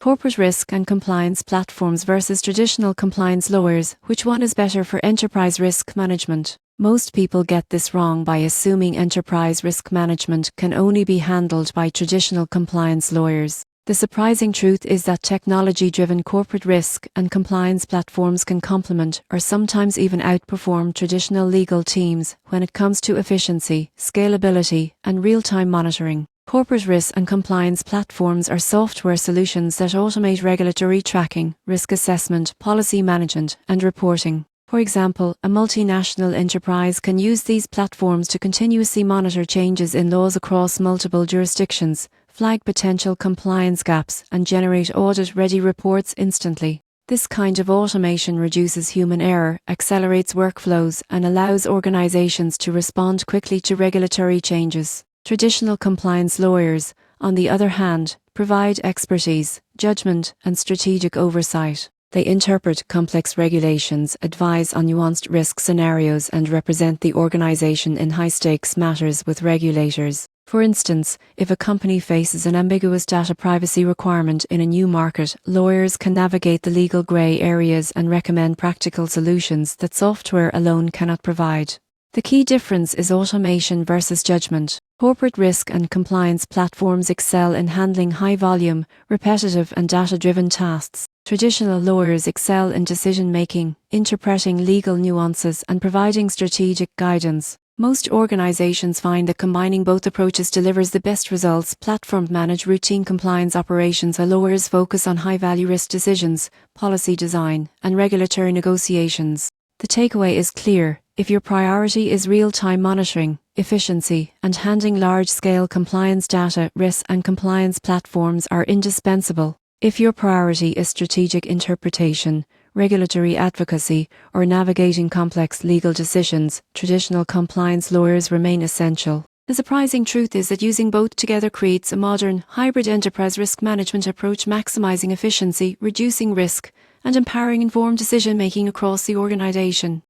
Corporate risk and compliance platforms versus traditional compliance lawyers. Which one is better for enterprise risk management? Most people get this wrong by assuming enterprise risk management can only be handled by traditional compliance lawyers. The surprising truth is that technology-driven corporate risk and compliance platforms can complement or sometimes even outperform traditional legal teams when it comes to efficiency, scalability, and real-time monitoring. Corporate risk and compliance platforms are software solutions that automate regulatory tracking, risk assessment, policy management, and reporting. For example, a multinational enterprise can use these platforms to continuously monitor changes in laws across multiple jurisdictions, flag potential compliance gaps, and generate audit-ready reports instantly. This kind of automation reduces human error, accelerates workflows, and allows organizations to respond quickly to regulatory changes. Traditional compliance lawyers, on the other hand, provide expertise, judgment, and strategic oversight. They interpret complex regulations, advise on nuanced risk scenarios, and represent the organization in high-stakes matters with regulators. For instance, if a company faces an ambiguous data privacy requirement in a new market, lawyers can navigate the legal gray areas and recommend practical solutions that software alone cannot provide. The key difference is automation versus judgment. Corporate risk and compliance platforms excel in handling high-volume, repetitive, and data-driven tasks. Traditional lawyers excel in decision-making, interpreting legal nuances, and providing strategic guidance. Most organizations find that combining both approaches delivers the best results. Platforms manage routine compliance operations while lawyers focus on high-value risk decisions, policy design, and regulatory negotiations. The takeaway is clear. If your priority is real-time monitoring, efficiency, and handling large-scale compliance data, risk and compliance platforms are indispensable. If your priority is strategic interpretation, regulatory advocacy, or navigating complex legal decisions, traditional compliance lawyers remain essential. The surprising truth is that using both together creates a modern, hybrid enterprise risk management approach, maximizing efficiency, reducing risk, and empowering informed decision-making across the organization.